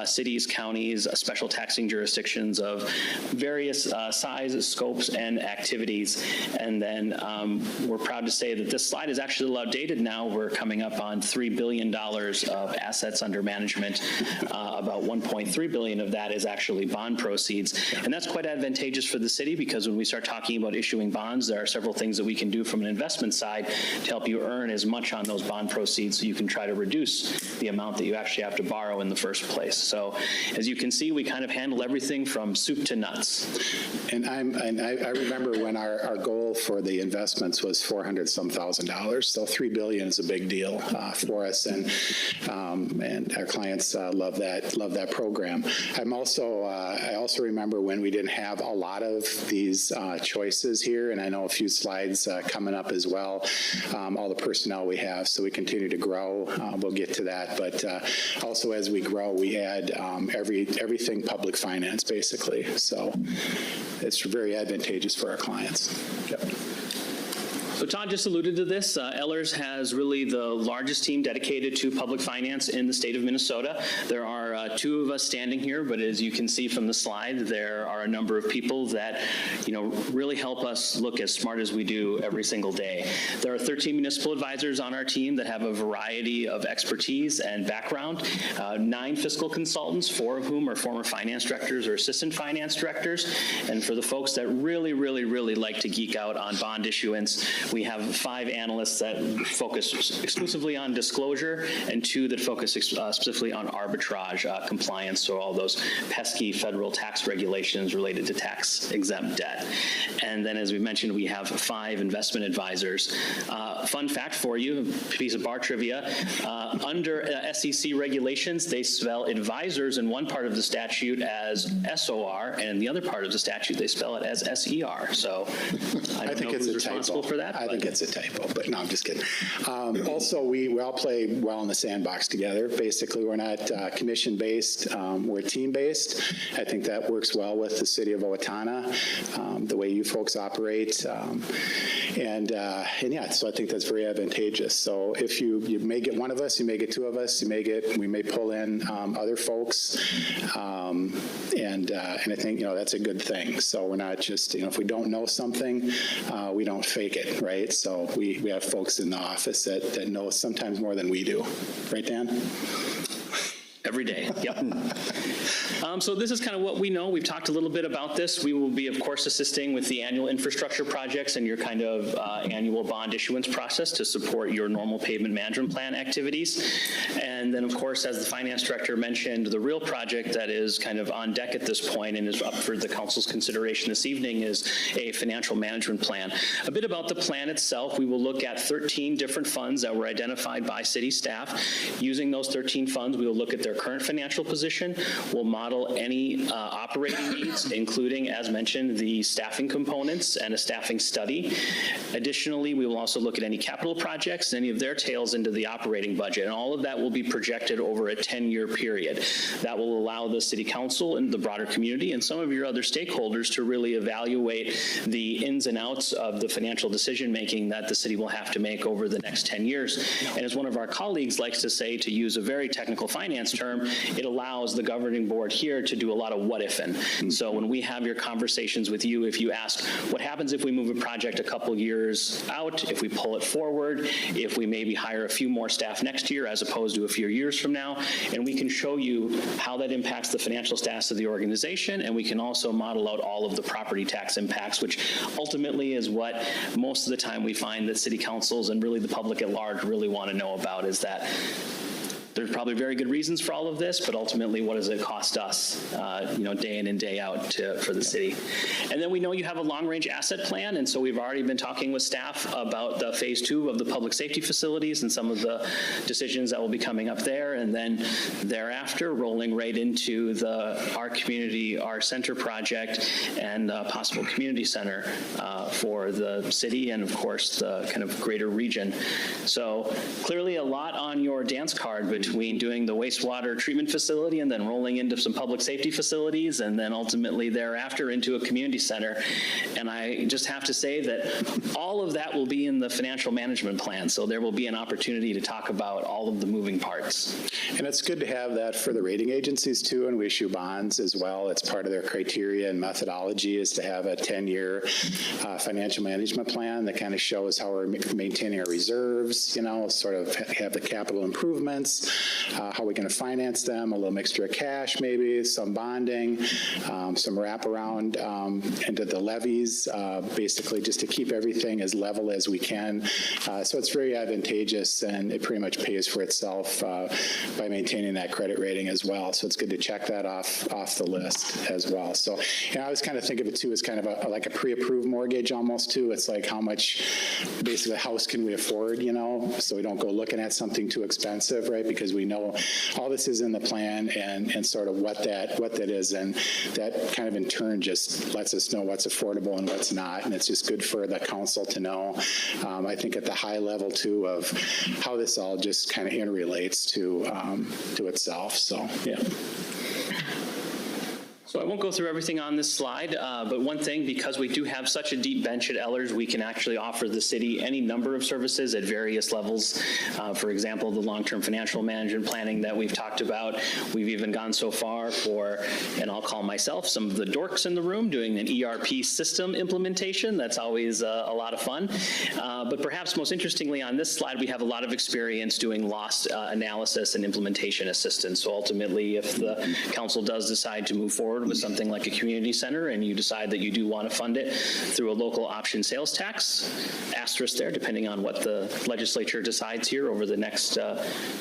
cities, counties, special taxing jurisdictions of various sizes, scopes, and activities. And then we're proud to say that this slide is actually a little outdated now. We're coming up on $3 billion of assets under management. About $1.3 billion of that is actually bond proceeds. And that's quite advantageous for the city, because when we start talking about issuing bonds, there are several things that we can do from an investment side to help you earn as much on those bond proceeds so you can try to reduce the amount that you actually have to borrow in the first place. So as you can see, we kind of handle everything from soup to nuts.
And I remember when our goal for the investments was $400-some thousand. So $3 billion is a big deal for us, and our clients love that program. I also remember when we didn't have a lot of these choices here, and I know a few slides coming up as well. All the personnel we have, so we continue to grow. We'll get to that, but also as we grow, we add everything public finance basically. So it's very advantageous for our clients. Yep.
So Todd just alluded to this. Ellers has really the largest team dedicated to public finance in the state of Minnesota. There are two of us standing here, but as you can see from the slide, there are a number of people that, really help us look as smart as we do every single day. There are 13 municipal advisors on our team that have a variety of expertise and background, 9 fiscal consultants, 4 of whom are former finance directors or assistant finance directors. And for the folks that really, really, really like to geek out on bond issuance, We have 5 analysts that focus exclusively on disclosure and 2 that focus specifically on arbitrage compliance, so all those pesky federal tax regulations related to tax-exempt debt. And then, as we mentioned, we have 5 investment advisors. Fun fact for you, piece of bar trivia, under SEC regulations, they spell advisors in one part of the statute as SOR, and in the other part of the statute, they spell it as SER. So I don't know who's responsible for that.
I think it's a typo, but no, I'm just kidding. Also, we all play well in the sandbox together. Basically, we're not commission-based, we're team-based. I think that works well with the city of Owatonna, the way you folks operate. And yeah, so I think that's very advantageous. So if you may get one of us, you may get 2 of us, we may pull in other folks. And I think, that's a good thing. So we're not just, if we don't know something, we don't fake it, right? So we have folks in the office that know sometimes more than we do. Right, Dan?
Every day, yep. So this is kind of what we know. We've talked a little bit about this. We will be, of course, assisting with the annual infrastructure projects and your kind of annual bond issuance process to support your normal pavement management plan activities. And then, of course, as the finance director mentioned, the real project that is kind of on deck at this point and is up for the council's consideration this evening is a financial management plan. A bit about the plan itself, we will look at 13 different funds that were identified by city staff. Using those 13 funds, we will look at their current financial position. We'll model any operating needs, including, as mentioned, the staffing components and a staffing study. Additionally, we will also look at any capital projects, any of their tails into the operating budget, and all of that will be projected over a 10-year period. That will allow the city council and the broader community and some of your other stakeholders to really evaluate the ins and outs of the financial decision-making that the city will have to make over the next 10 years. And as one of our colleagues likes to say, to use a very technical finance term, it allows the governing board here to do a lot of what-ifing. So when we have your conversations with you, if you ask, what happens if we move a project a couple years out, if we pull it forward, if we maybe hire a few more staff next year as opposed to a few years from now, and we can show you how that impacts the financial status of the organization, and we can also model out all of the property tax impacts, which ultimately is what most of the time we find that city councils and really the public at large really want to know about, is that there's probably very good reasons for all of this, but ultimately, what does it cost us, day in and day out for the city? And then we know you have a long-range asset plan, and so we've already been talking with staff about the phase 2 of the public safety facilities and some of the decisions that will be coming up there, and then thereafter, rolling right into our community, our center project, and possible community center for the city and, of course, the kind of greater region. So clearly a lot on your dance card between doing the wastewater treatment facility and then rolling into some public safety facilities and then ultimately thereafter into a community center. And I just have to say that all of that will be in the financial management plan. So there will be an opportunity to talk about all of the moving parts.
And it's good to have that for the rating agencies too, and we issue bonds as well. It's part of their criteria and methodology is to have a 10-year financial management plan that kind of shows how we're maintaining our reserves, sort of have the capital improvements, how we're going to finance them, a little mixture of cash maybe, some bonding, some wraparound into the levies, basically just to keep everything as level as we can. So it's very advantageous, and it pretty much pays for itself by maintaining that credit rating as well. So it's good to check that off the list as well. So I always kind of think of it too as kind of like a pre-approved mortgage almost too. It's like how much basically a house can we afford, so we don't go looking at something too expensive, right? Because we know all this is in the plan and sort of what that is, and that kind of in turn just lets us know what's affordable and what's not, and it's just good for the council to know. I think at the high level too of how this all just kind of interrelates to itself. So yeah.
So I won't go through everything on this slide, but one thing, because we do have such a deep bench at Ellers, we can actually offer the city any number of services at various levels. For example, the long-term financial management planning that we've talked about. We've even gone so far for, and I'll call myself, some of the dorks in the room doing an ERP system implementation. That's always a lot of fun. But perhaps most interestingly on this slide, we have a lot of experience doing loss analysis and implementation assistance. So ultimately, if the council does decide to move forward forward with something like a community center and you decide that you do want to fund it through a local option sales tax, asterisk there, depending on what the legislature decides here over the next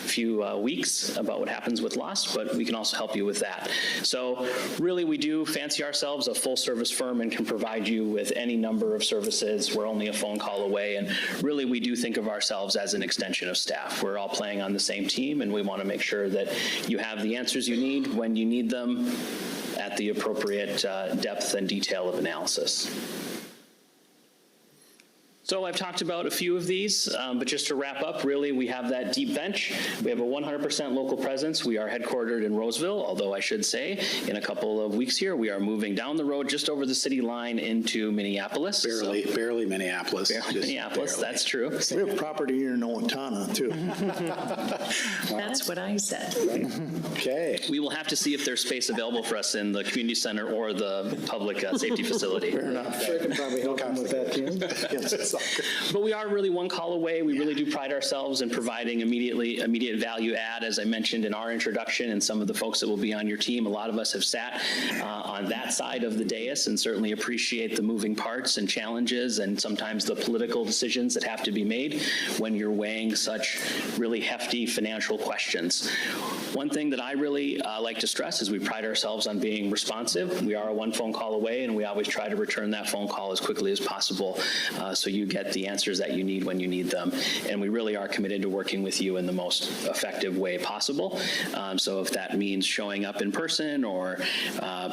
few weeks about what happens with loss, but we can also help you with that. So really, we do fancy ourselves a full-service firm and can provide you with any number of services. We're only a phone call away, and really, we do think of ourselves as an extension of staff. We're all playing on the same team, and we want to make sure that you have the answers you need when you need them at the appropriate depth and detail of analysis. So I've talked about a few of these, but just to wrap up, really, we have that deep bench. We have a 100% local presence. We are headquartered in Roseville, although I should say in a couple of weeks here, we are moving down the road just over the city line into Minneapolis.
Barely Minneapolis.
Barely Minneapolis,
barely.
That's true.
We have property here in Owatonna, too.
That's what I said.
Okay.
We will have to see if there's space available for us in the community center or the public safety facility.
Fair enough.
I can probably help them with that, too.
Yes.
But we are really one call away. We really do pride ourselves in providing immediate value add, as I mentioned in our introduction, and some of the folks that will be on your team. A lot of us have sat on that side of the dais and certainly appreciate the moving parts and challenges and sometimes the political decisions that have to be made when you're weighing such really hefty financial questions. One thing that I really like to stress is we pride ourselves on being responsive. We are a one phone call away, and we always try to return that phone call as quickly as possible so you get the answers that you need when you need them. And we really are committed to working with you in the most effective way possible. So if that means showing up in person or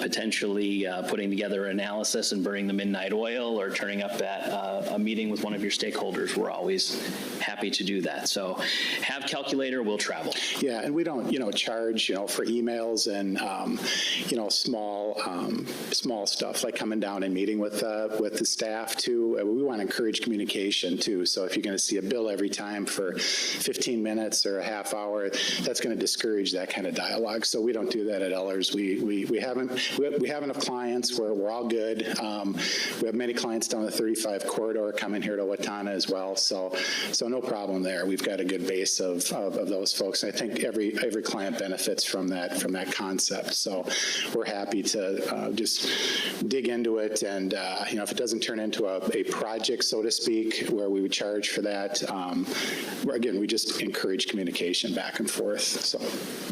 potentially putting together an analysis and burning the midnight oil or turning up at a meeting with one of your stakeholders, we're always happy to do that. So have calculator, we'll travel.
Yeah, and we don't, charge, for emails and, small stuff like coming down and meeting with the staff too. We want to encourage communication too. So if you're going to see a bill every time for 15 minutes or a half hour, that's going to discourage that kind of dialogue. So we don't do that at Ellers. We have enough clients where we're all good. We have many clients down the 35 corridor coming here to Owatonna as well. So no problem there. We've got a good base of those folks. I think every client benefits from that concept. So we're happy to just dig into it. And if it doesn't turn into a project, so to speak, where we would charge for that, again, we just encourage communication back and forth. So,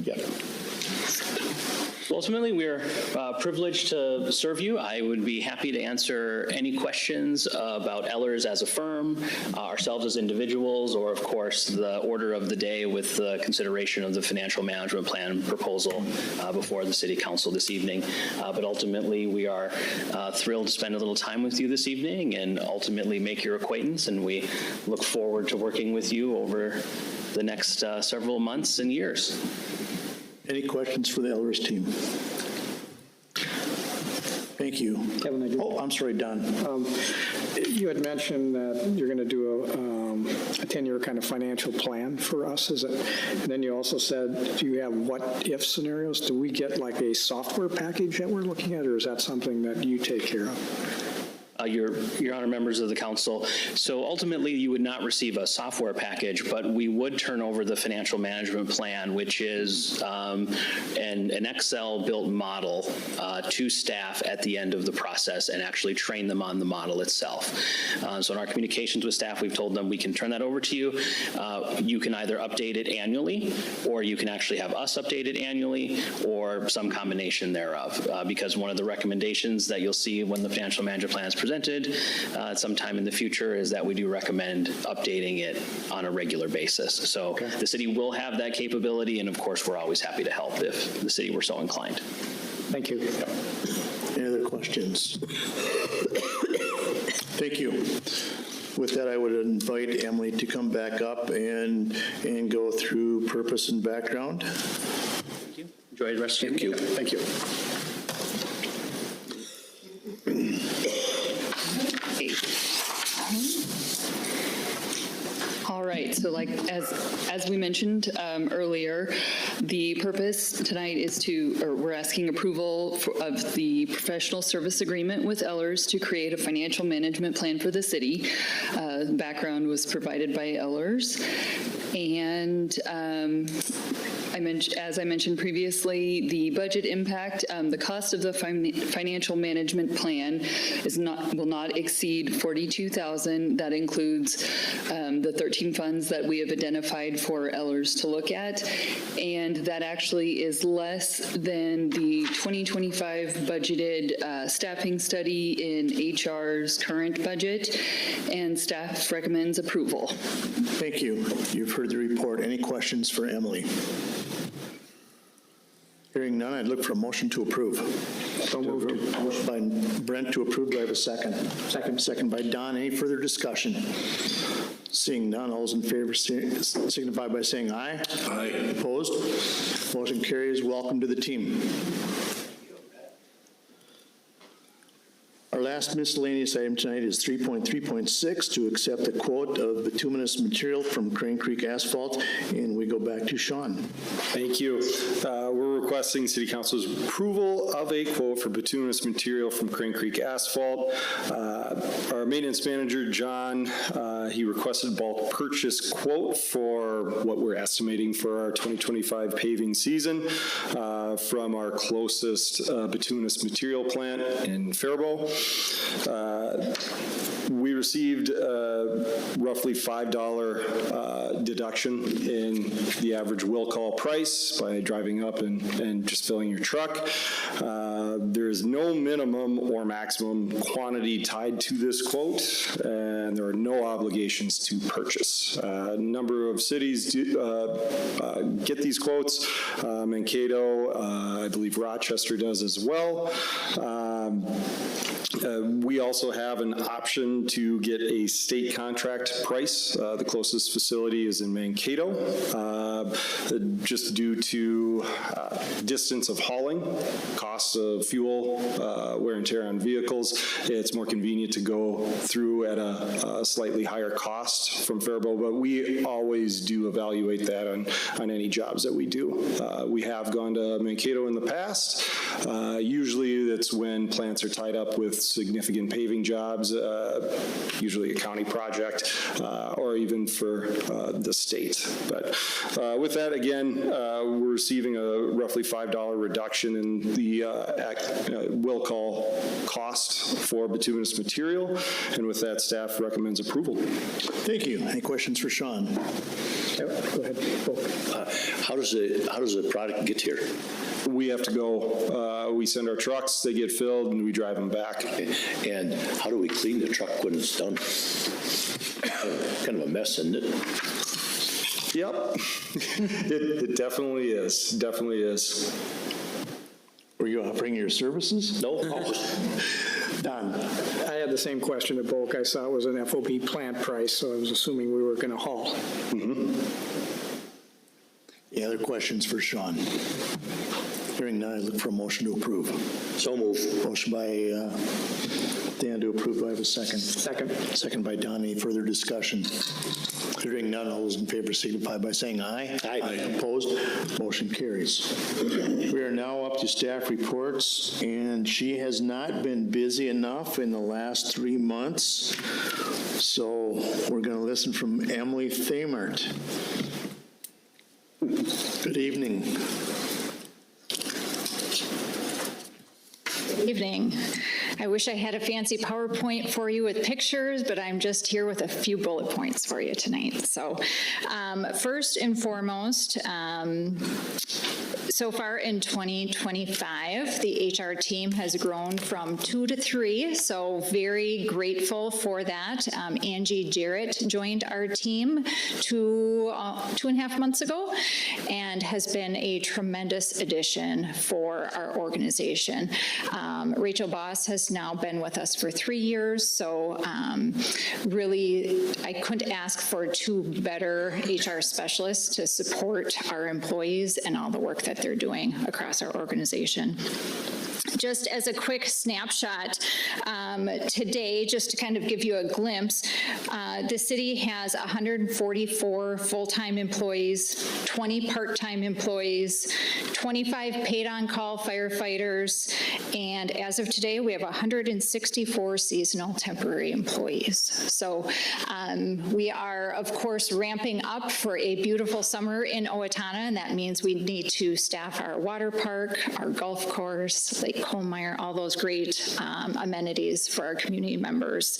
yeah.
Ultimately, we're privileged to serve you. I would be happy to answer any questions about Ellers as a firm, ourselves as individuals, or of course the order of the day with the consideration of the financial management plan proposal before the City Council this evening. But ultimately, we are thrilled to spend a little time with you this evening and ultimately make your acquaintance, and we look forward to working with you over the next several months and years.
Any questions for the Ellers team? Thank you.
Kevin, I do.
Oh, I'm sorry, Don.
You had mentioned that you're going to do a 10-year kind of financial plan for us. Is it? And then you also said, do you have what-if scenarios? Do we get like a software package that we're looking at, or is that something that you take care of?
Your Honor, members of the council. So ultimately, you would not receive a software package, but we would turn over the financial management plan, which is an Excel-built model to staff at the end of the process and actually train them on the model itself. So in our communications with staff, we've told them we can turn that over to you. You can either update it annually, or you can actually have us update it annually, or some combination thereof. Because one of the recommendations that you'll see when the financial management plan is presented sometime in the future is that we do recommend updating it on a regular basis. So the city will have that capability, and of course, we're always happy to help if the city were so inclined.
Thank you.
Any other questions? Thank you. With that, I would invite Emily to come back up and go through purpose and background.
Thank you. Enjoy the rest of your meeting.
Thank you.
All right, so like as we mentioned earlier, the purpose tonight is we're asking approval of the professional service agreement with Ellers to create a financial management plan for the city. Background was provided by Ellers, and as I mentioned previously, the budget impact, the cost of the financial management plan will not exceed $42,000. That includes the 13 funds that we have identified for Ellers to look at, and that actually is less than the 2025 budgeted staffing study in HR's current budget, and staff recommends approval.
Thank you. You've heard the report. Any questions for Emily? Hearing none, I'd look for a motion to approve.
So moved.
Motion by Brent to approve. Do I have a second? Second by Don. Any further discussion? Seeing none, all those in favor signify by saying aye. Aye. Opposed? Motion carries. Welcome to the team. Our last miscellaneous item tonight is 3.3.6 to accept a quote of bituminous material from Crane Creek Asphalt, and we go back to Sean.
Thank you. We're requesting City Council's approval of a quote for bituminous material from Crane Creek Asphalt. Our maintenance manager, John, he requested bulk purchase quote for what we're estimating for our 2025 paving season from our closest bituminous material plant in Faribault. We received roughly $5 deduction in the average will call price by driving up and just filling your truck. There is no minimum or maximum quantity tied to this quote, and there are no obligations to purchase. A number of cities get these quotes. Mankato, I believe Rochester does as well. We also have an option to get a state contract price. The closest facility is in Mankato. Just due to distance of hauling, costs of fuel, wear and tear on vehicles, it's more convenient to go through at a slightly higher cost from Faribault, but we always do evaluate that on any jobs that we do. We have gone to Mankato in the past. Usually that's when plants are tied up with significant paving jobs, usually a county project, or even for the state. But with that, again, we're receiving a roughly $5 reduction in the will call cost for bituminous material, and with that, staff recommends approval.
Thank you. Any questions for Sean?
Yep, go ahead.
How does the product get here?
We have to go, we send our trucks, they get filled, and we drive them back.
And how do we clean the truck when it's done? Kind of a mess, isn't it?
Yep, it definitely is, definitely is.
Were you offering your services?
No.
Don.
I had the same question at Bulk. I saw it was an FOB plant price, so I was assuming we were going to haul.
Mm-hmm.
Any other questions for Sean? Hearing none, I look for a motion to approve.
So move.
Motion by Dan to approve. Do I have a second?
Second.
Second by Don. Any further discussion? Hearing none, all those in favor signify by saying aye.
Aye.
Opposed? Motion carries. We are now up to staff reports, and she has not been busy enough in the last 3 months, so we're going to listen from Emily Thamert. Good evening.
Good evening. I wish I had a fancy PowerPoint for you with pictures, but I'm just here with a few bullet points for you tonight. So first and foremost, so far in 2025, the HR team has grown from 2 to 3, so very grateful for that. Angie Jarrett joined our team 2.5 months ago and has been a tremendous addition for our organization. Rachel Boss has now been with us for 3 years, so really I couldn't ask for 2 better HR specialists to support our employees and all the work that they're doing across our organization. Just as a quick snapshot, today, just to kind of give you a glimpse, the city has 144 full-time employees, 20 part-time employees, 25 paid-on-call firefighters, and as of today, we have 164 seasonal temporary employees. So we are, of course, ramping up for a beautiful summer in Owatonna, and that means we need to staff our water park, our golf course, Lake Colmeyer, all those great amenities for our community members.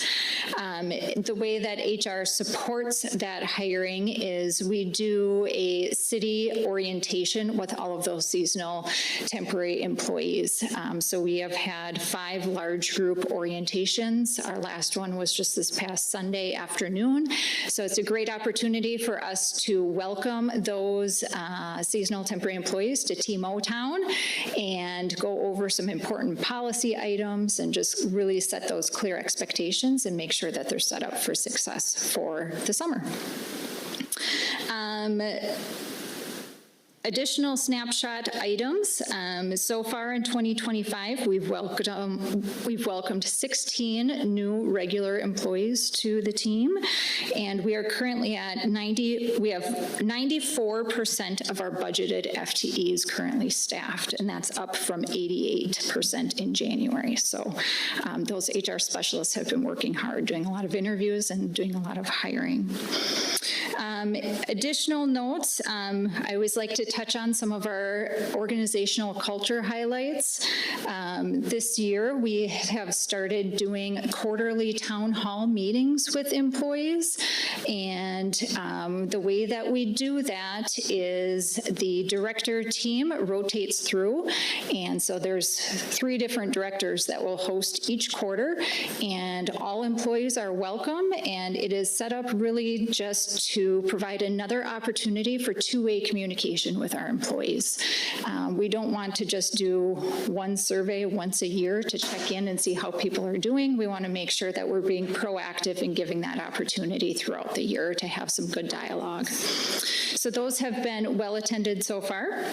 The way that HR supports that hiring is we do a city orientation with all of those seasonal temporary employees. So we have had 5 large group orientations. Our last one was just this past Sunday afternoon. So it's a great opportunity for us to welcome those seasonal temporary employees to Team O-Town and go over some important policy items and just really set those clear expectations and make sure that they're set up for success for the summer. Additional snapshot items. So far in 2025, we've welcomed 16 new regular employees to the team, and we are currently at 90. We have 94% of our budgeted FTEs currently staffed, and that's up from 88% in January. So those HR specialists have been working hard, doing a lot of interviews and doing a lot of hiring. Additional notes, I always like to touch on some of our organizational culture highlights. This year, we have started doing quarterly town hall meetings with employees, and the way that we do that is the director team rotates through, and so there's 3 different directors that will host each quarter, and all employees are welcome, and it is set up really just to provide another opportunity for two-way communication with our employees. We don't want to just do one survey once a year to check in and see how people are doing. We want to make sure that we're being proactive and giving that opportunity throughout the year to have some good dialogue. So those have been well attended so far.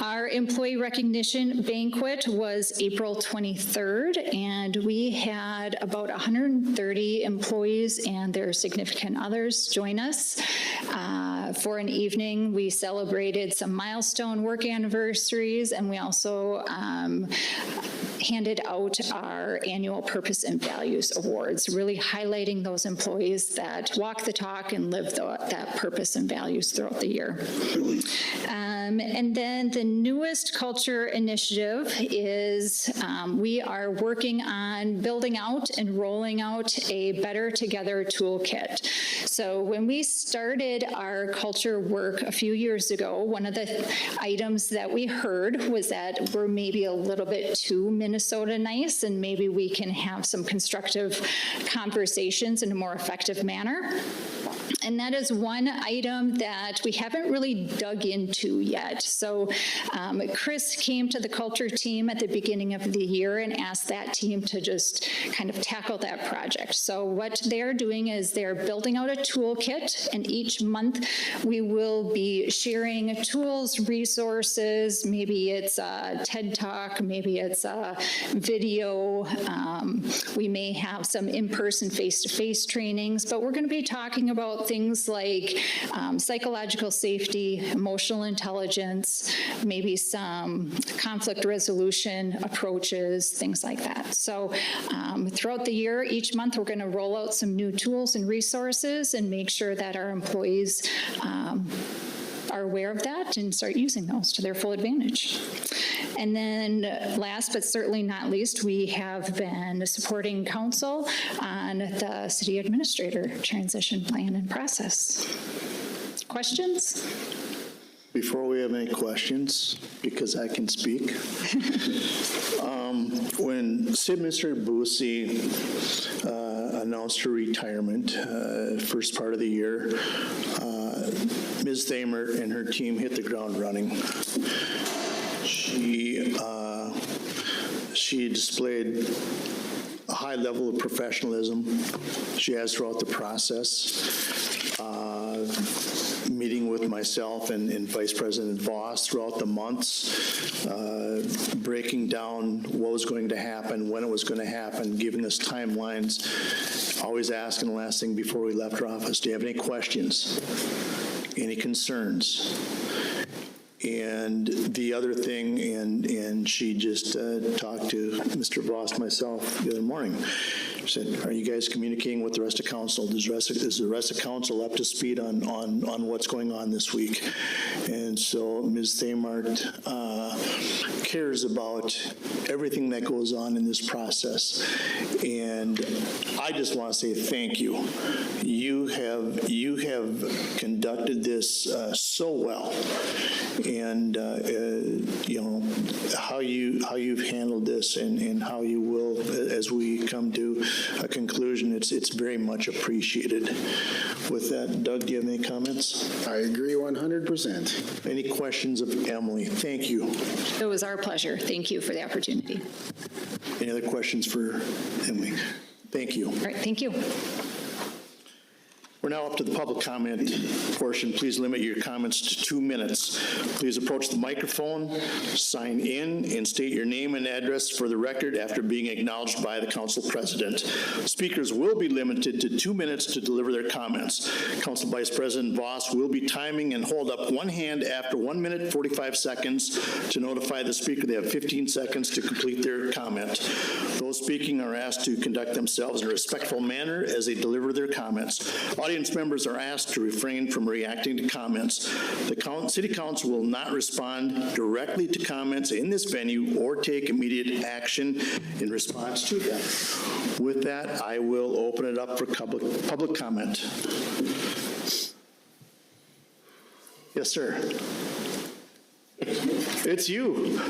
Our employee recognition banquet was April 23rd, and we had about 130 employees and their significant others join us for an evening. We celebrated some milestone work anniversaries, and we also handed out our annual Purpose and Values Awards, really highlighting those employees that walk the talk and live that purpose and values throughout the year. And then the newest culture initiative is we are working on building out and rolling out a Better Together toolkit. So when we started our culture work a few years ago, one of the items that we heard was that we're maybe a little bit too Minnesota nice, and maybe we can have some constructive conversations in a more effective manner. And that is one item that we haven't really dug into yet. So Chris came to the culture team at the beginning of the year and asked that team to just kind of tackle that project. So what they're doing is they're building out a toolkit, and each month we will be sharing tools, resources, maybe it's a TED Talk, maybe it's a video, we may have some in-person face-to-face trainings, but we're going to be talking about things like psychological safety, emotional intelligence, maybe some conflict resolution approaches, things like that. So throughout the year, each month, we're going to roll out some new tools and resources and make sure that our employees are aware of that and start using those to their full advantage. And then last but certainly not least, we have been supporting council on the city administrator transition plan and process. Questions?
Before we have any questions, because I can speak, when City Administrator Boosie announced her retirement first part of the year, Ms. Thamer and her team hit the ground running. She displayed a high level of professionalism she has throughout the process, meeting with with myself and Vice President Voss throughout the months, breaking down what was going to happen, when it was going to happen, giving us timelines, always asking the last thing before we left our office, do you have any questions, any concerns? And the other thing, and she just talked to Mr. Voss, myself, the other morning. She said, are you guys communicating with the rest of council? Is the rest of council up to speed on what's going on this week? And so Ms. Thamart cares about everything that goes on in this process. And I just want to say thank you. You have conducted this so well. And you know how you've handled this and how you will as we come to a conclusion. It's very much appreciated. With that, Doug, do you have any comments?
I agree 100%.
Any questions of Emily? Thank you.
It was our pleasure. Thank you for the opportunity.
Any other questions for Emily? Thank you.
All right, thank you.
We're now up to the public comment portion. Please limit your comments to 2 minutes. Please approach the microphone, sign in, and state your name and address for the record after being acknowledged by the council president. Speakers will be limited to 2 minutes to deliver their comments. Council Vice President Voss will be timing and hold up one hand after 1 minute 45 seconds to notify the speaker they have 15 seconds to complete their comment. Those speaking are asked to conduct themselves in a respectful manner as they deliver their comments. Audience members are asked to refrain from reacting to comments. The City Council will not respond directly to comments in this venue or take immediate action in response to them. With that, I will open it up for public comment. Yes, sir. It's you.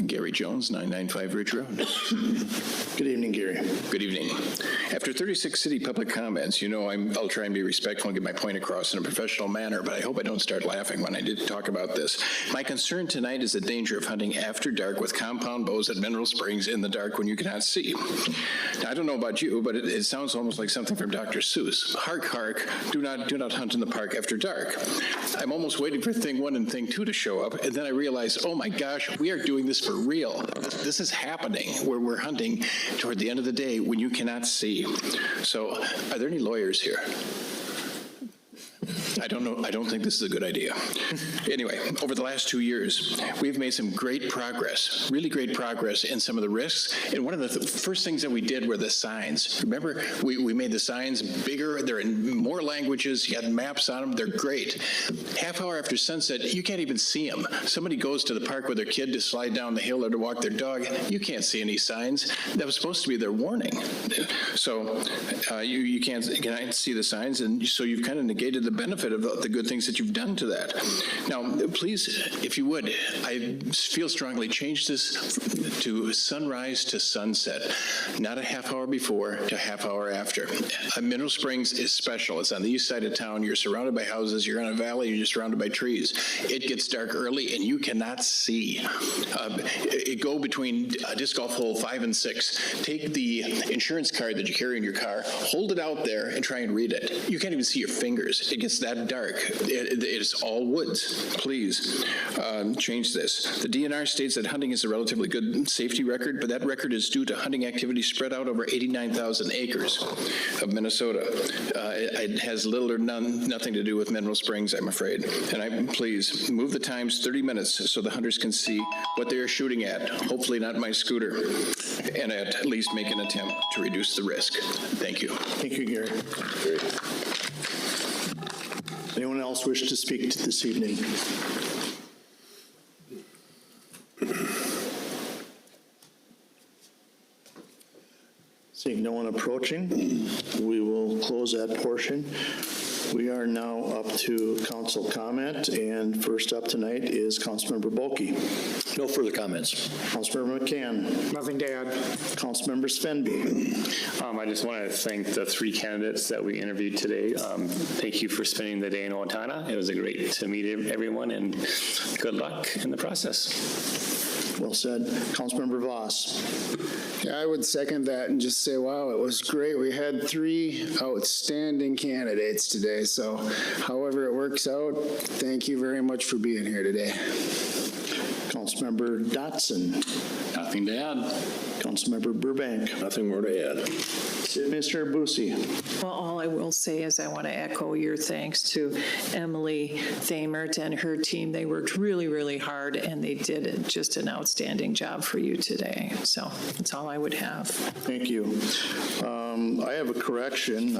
Gary Jones, 995 Ridge Road.
Good evening, Gary.
Good evening. After 36 city public comments, you know I'll try and be respectful and get my point across in a professional manner, but I hope I don't start laughing when I did talk about this. My concern tonight is the danger of hunting after dark with compound bows at Mineral Springs in the dark when you cannot see. Now, I don't know about you, but it sounds almost like something from Dr. Seuss. Hark, hark, do not hunt in the park after dark. I'm almost waiting for thing 1 and thing 2 to show up, and then I realize, oh my gosh, we are doing this for real. This is happening where we're hunting toward the end of the day when you cannot see. So are there any lawyers here? I don't know. I don't think this is a good idea. Anyway, over the last 2 years, we've made some great progress, really great progress in some of the risks. And one of the first things that we did were the signs. Remember, we made the signs bigger. They're in more languages. You had maps on them. They're great. Half hour after sunset, you can't even see them. Somebody goes to the park with their kid to slide down the hill or to walk their dog. You can't see any signs. That was supposed to be their warning. So you can't see the signs, and so you've kind of negated the benefit of the good things that you've done to that. Now, please, if you would, I feel strongly, change this to sunrise to sunset, not a half hour before to half hour after. Mineral Springs is special. It's on the east side of town. You're surrounded by houses. You're in a valley. You're surrounded by trees. It gets dark early, and you cannot see. Go between disc golf hole 5 and 6. Take the insurance card that you carry in your car, hold it out there, and try and read it. You can't even see your fingers. It gets that dark. It is all woods. Please change this. The DNR states that hunting is a relatively good safety record, but that record is due to hunting activity spread out over 89,000 acres of Minnesota. It has little or nothing to do with Mineral Springs, I'm afraid. And please move the times 30 minutes so the hunters can see what they are shooting at, hopefully not my scooter, and at least make an attempt to reduce the risk. Thank you.
Thank you, Gary. Anyone else wish to speak to this evening? Seeing no one approaching, we will close that portion. We are now up to council comment, and first up tonight is Councilmember Bulkey.
No further comments.
Councilmember McCann.
Nothing to add.
Councilmember Svenby.
I just want to thank the three candidates that we interviewed today. Thank you for spending the day in Owatonna. It was great to meet everyone, and good luck in the process.
Well said. Councilmember Voss.
Yeah, I would second that and just say, wow, it was great. We had 3 outstanding candidates today. So however it works out, thank you very much for being here today.
Councilmember Dotson.
Nothing to add.
Councilmember Burbank.
Nothing more to add.
Mr. Busi.
Well, all I will say is I want to echo your thanks to Emily Thamert and her team. They worked really, really hard, and they did just an outstanding job for you today. So that's all I would have.
Thank you. I have a correction.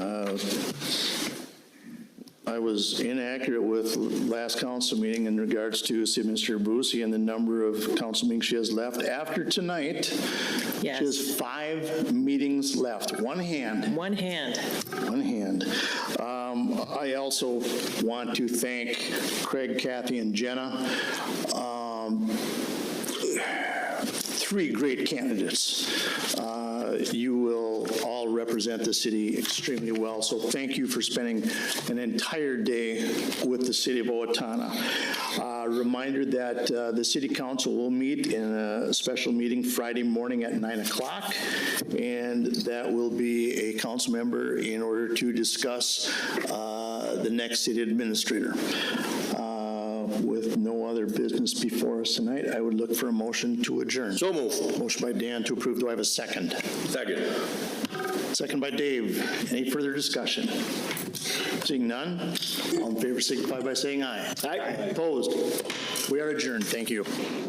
I was inaccurate with last council meeting in regards to City Minister Busi and the number of council meetings she has left. After tonight,
Yes.
she has 5 meetings left. One hand.
One hand.
One hand. I also want to thank Craig, Kathy, and Jenna. 3 great candidates. You will all represent the city extremely well, so thank you for spending an entire day with the city of Owatonna. Reminder that the city council will meet in a special meeting Friday morning at 9 o'clock, and that will be a council member in order to discuss the next city administrator. With no other business before us tonight, I would look for a motion to adjourn.
So move.
Motion by Dan to approve. Do I have a second?
Second.
Second by Dave. Any further discussion? Seeing none, all in favor signify by saying aye.
Aye.
Opposed? We are adjourned. Thank you.